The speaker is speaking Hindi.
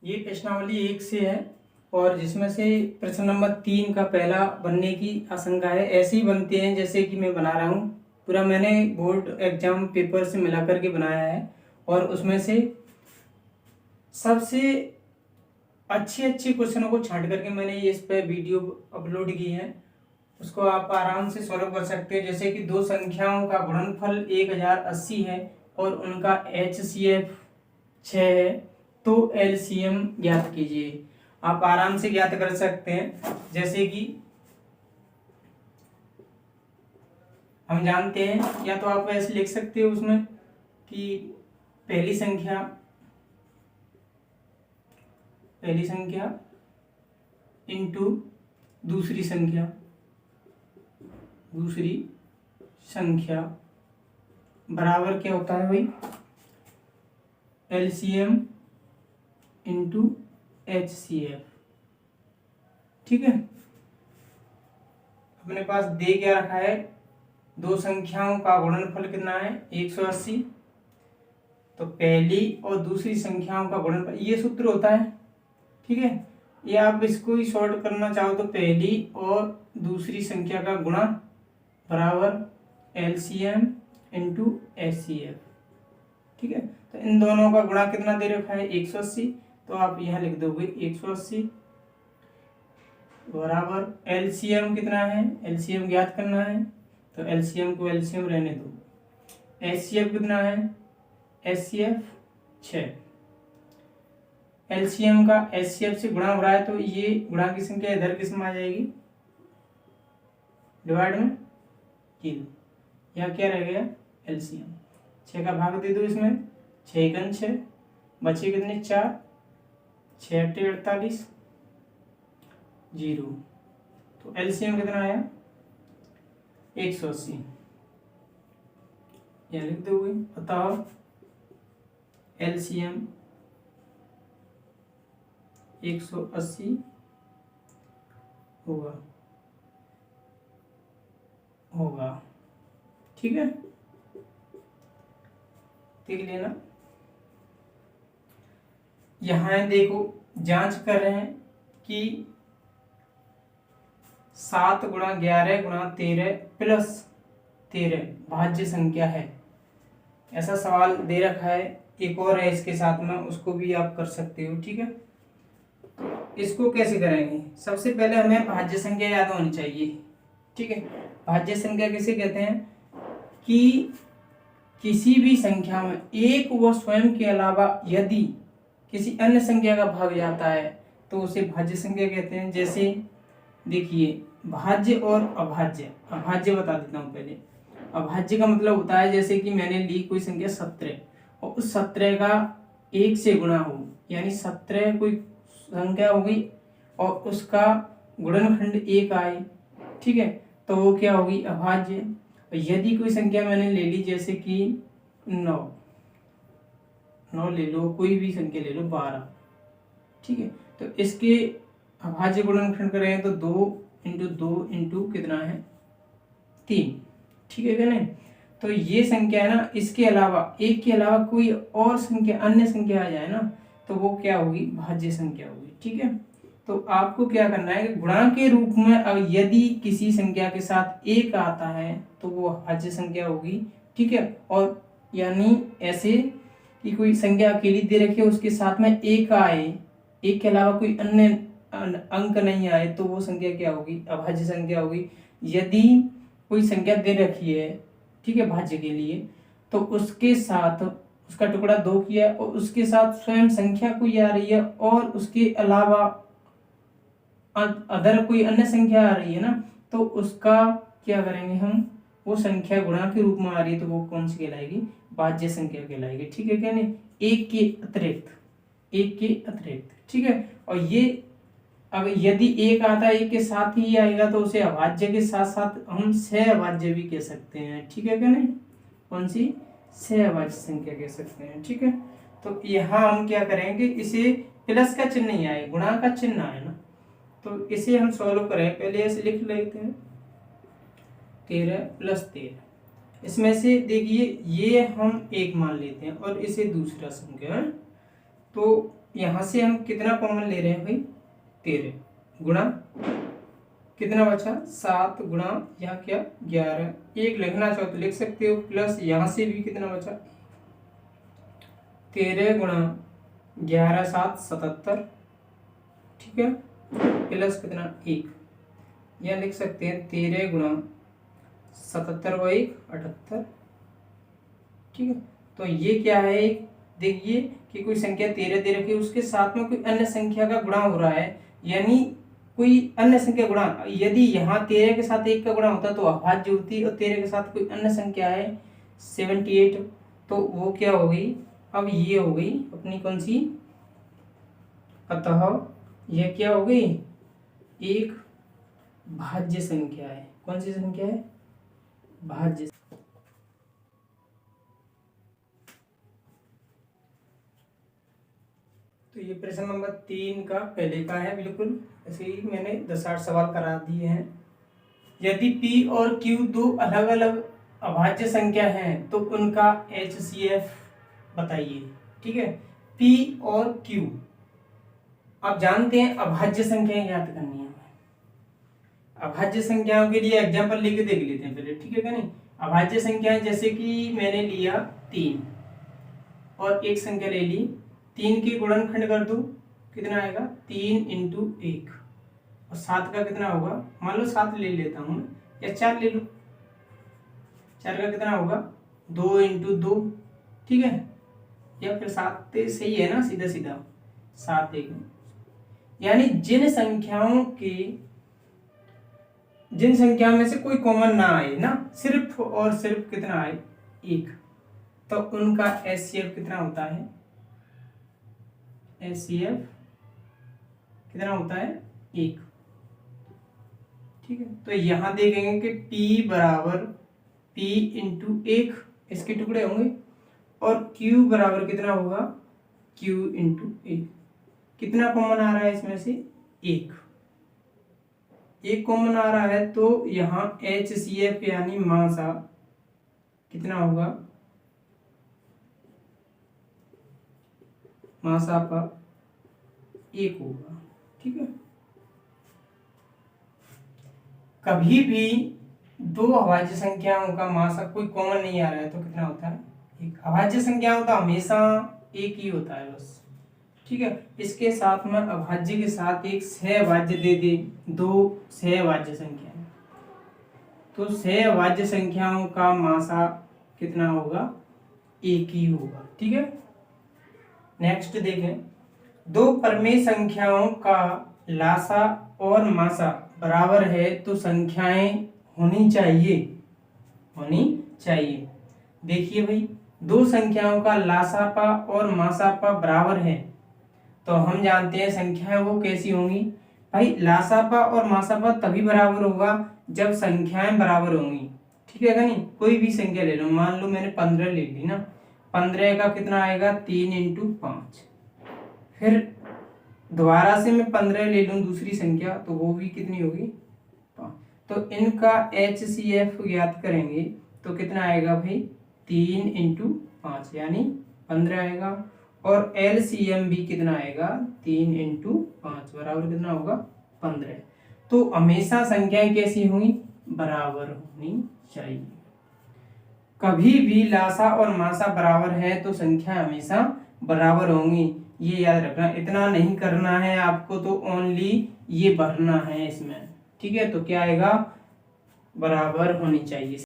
ये प्रश्नावली 1 से है और जिसमें से प्रश्न नंबर 3 का पहला बनने की आशंका है। ऐसे ही बनते हैं जैसे कि मैं बना रहा हूँ। पूरा मैंने बोर्ड एग्जाम पेपर से मिला करके बनाया है और उसमें से सबसे अच्छे क्वेश्चनों को छांट करके मैंने ये इस पर वीडियो अपलोड की है। उसको आप आराम से सॉल्व कर सकते हैं। जैसे कि दो संख्याओं का गुणनफल 1080 है और उनका HCF 6 है, तो LCM ज्ञात कीजिए। आप आराम से ज्ञात कर सकते हैं। जैसे कि हम जानते हैं, या तो आप ऐसे लिख सकते हो उसमें कि पहली संख्या इंटू दूसरी संख्या बराबर क्या होता है भाई, LCM इंटू HCF। ठीक है, अपने पास दे क्या रखा है, दो संख्याओं का गुणनफल कितना है 180, तो पहली और दूसरी संख्याओं का गुणनफल, ये सूत्र होता है। ठीक है, ये आप इसको ही शॉर्ट करना चाहो तो पहली और दूसरी संख्या का गुणा बराबर LCM इंटू HCF। ठीक है, तो इन दोनों का गुणा कितना दे रखा है 180, तो आप यहाँ लिख दोगे 180 बराबर LCM कितना है, LCM ज्ञात करना है, तो LCM को LCM रहने दो। HCF कितना है, HCF 6। LCM का HCF से गुणा हो रहा है तो ये गुणा की संख्या इधर किस में आ जाएगी, डिवाइड में किल, यहाँ क्या रह गया LCM। 6 का भाग दे दो इसमें, 6 × 6 बचे कितने 4, 6 × 8 = 48, 0, तो LCM कितना आया 180। यहाँ लिख दोगे, बताओ LCM 180 होगा। ठीक है, देख लेना। यहाँ देखो, जांच कर रहे हैं कि 7 × 11 × 13 + 13 भाज्य संख्या है। ऐसा सवाल दे रखा है। एक और है इसके साथ में, उसको भी आप कर सकते हो। ठीक है, इसको कैसे करेंगे, सबसे पहले हमें भाज्य संख्या याद होनी चाहिए। ठीक है, भाज्य संख्या किसे कहते हैं कि किसी भी संख्या में एक व स्वयं के अलावा यदि किसी अन्य संख्या का भाग जाता है तो उसे भाज्य संख्या कहते हैं। जैसे देखिए, भाज्य और अभाज्य। अभाज्य बता देता हूँ पहले। अभाज्य का मतलब होता है जैसे कि मैंने ली कोई संख्या 17 और उस 17 का 1 से गुणा हो, यानी 17 कोई संख्या हो गई और उसका गुणनखंड 1 आए। ठीक है, तो वो क्या होगी अभाज्य। यदि कोई संख्या मैंने ले ली जैसे कि 9 ले लो, कोई भी संख्या ले लो 12। ठीक है, तो इसके अभाज्य गुणनखंड करें तो 2 × 2 × कितना है 3। ठीक है क्या नहीं, तो ये संख्या है ना, इसके अलावा एक के अलावा कोई और संख्या अन्य संख्या आ जाए ना तो वो क्या होगी भाज्य संख्या होगी। ठीक है, तो आपको क्या करना है, गुणा के रूप में अब यदि किसी संख्या के साथ 1 आता है तो वो भाज्य संख्या होगी। ठीक है, और यानी ऐसे कि कोई संख्या अकेली दे रखी है उसके साथ में 1 आए, 1 के अलावा कोई अन्य अंक नहीं आए तो वो संख्या क्या होगी अभाज्य संख्या होगी। यदि कोई संख्या दे रखी है, ठीक है, भाज्य के लिए, तो उसके साथ उसका टुकड़ा 2 किया और उसके साथ स्वयं संख्या कोई आ रही है और उसके अलावा अदर कोई अन्य संख्या आ रही है ना, तो उसका क्या करेंगे हम, वो संख्या गुणा के रूप में आ रही है तो वो कौन सी कहलाएगी भाज्य संख्या कहलाएगी। ठीक है क्या नहीं, एक के अतिरिक्त। ठीक है, और ये अब यदि 1 आता है 1 के साथ ही आएगा तो उसे अभाज्य के साथ साथ हम सहअभाज्य भी कह सकते हैं। ठीक है क्या नहीं, कौन सी सहअभाज्य संख्या कह सकते हैं। ठीक है, तो यहाँ हम क्या करेंगे, इसे प्लस का चिन्ह नहीं आए, गुणा का चिन्ह आए ना, तो इसे हम सॉल्व करें। पहले ऐसे लिख लेते हैं 13 + 13। इसमें से देखिए ये हम 1 मान लेते हैं और इसे दूसरा संख्या है, तो यहाँ से हम कितना कॉमन ले रहे हैं भाई, 13 गुणा कितना बचा 7 गुणा यहाँ क्या 11, एक लिखना चाहो तो लिख सकते हो, प्लस यहाँ से भी कितना बचा 13 गुणा 11 7 77, ठीक है, प्लस कितना 1, यह लिख सकते हैं 13 गुणा 77 व 1 78, ठीक है। तो ये क्या है, देखिए कि कोई संख्या 13 दे रखी है, उसके साथ में कोई अन्य संख्या का गुणा हो रहा है, यानी कोई अन्य संख्या गुणा, यदि यहाँ 13 के साथ 1 का गुणा होता तो अभाज्य होती, और 13 के साथ कोई अन्य संख्या है 78, तो वो क्या हो गई, अब ये हो गई अपनी कौन सी, अतः यह क्या हो गई, एक भाज्य संख्या है। कौन सी संख्या है, भाज्य। तो ये प्रश्न नंबर 3 का पहले का है, बिल्कुल ऐसे ही मैंने 10-8 सवाल करा दिए हैं। यदि P और Q दो अलग अलग अभाज्य संख्या हैं तो उनका HCF बताइए, ठीक है। P और Q आप जानते हैं अभाज्य संख्याएं ज्ञात करनी है। अभाज्य संख्याओं के लिए एग्जाम्पल लेके देख लेते हैं पहले, ठीक है क्या नहीं। अभाज्य संख्याएं जैसे कि मैंने लिया 3 और एक संख्या ले ली, 3 के गुणनखंड कर दो, कितना आएगा 3 × 1, और 7 का कितना होगा, मान लो 7 ले लेता हूँ या 4 ले लो, 4 का कितना होगा 2 × 2, ठीक है, या फिर 7 सही है ना, सीधा सीधा 7 1, यानी जिन संख्याओं में से कोई कॉमन ना आए ना, सिर्फ और सिर्फ कितना आए 1, तो उनका HCF कितना होता है, HCF कितना होता है 1, ठीक है। तो यहां देखेंगे कि P बराबर P × 1 इसके टुकड़े होंगे, और Q बराबर कितना होगा Q × 1, कितना कॉमन आ रहा है इसमें से 1 कॉमन आ रहा है, तो यहाँ HCF यानी मासा कितना होगा, मासा का 1 होगा, ठीक है। कभी भी दो अभाज्य संख्याओं का मासा कोई कॉमन नहीं आ रहा है तो कितना होता है 1। अभाज्य संख्याओं का हमेशा 1 ही होता है बस, ठीक है। इसके साथ में अभाज्य के साथ एक सहअभाज्य दे दे, 2 सहअभाज्य संख्या, तो सहअभाज्य संख्याओं का मासा कितना होगा 1 ही होगा, ठीक है। नेक्स्ट देखें, दो परमेय संख्याओं का लासा और मासा बराबर है तो संख्याएं होनी चाहिए। देखिए भाई, दो संख्याओं का लासापा और मासापा बराबर है तो हम जानते हैं संख्याएं वो कैसी होंगी भाई, लासापा और मासापा तभी बराबर होगा जब संख्याएं बराबर होंगी, ठीक है क्या नहीं। कोई भी संख्या ले लो, मान लो मैंने 15 ले ली ना, 15 का कितना आएगा 3 × 5, फिर दोबारा से मैं 15 ले लूं दूसरी संख्या तो वो भी कितनी होगी 5, तो इनका HCF ज्ञात करेंगे तो कितना आएगा भाई 3 × 5 यानी 15 आएगा, और LCM भी कितना आएगा 3 × 5 बराबर कितना होगा 15। तो हमेशा संख्याएं कैसी होंगी, बराबर होनी चाहिए। कभी भी लासा और मासा बराबर है तो संख्या हमेशा बराबर होंगी, ये याद रखना। इतना नहीं करना है आपको, तो ओनली ये भरना है इसमें, ठीक है। तो क्या आएगा, बराबर होनी चाहिए।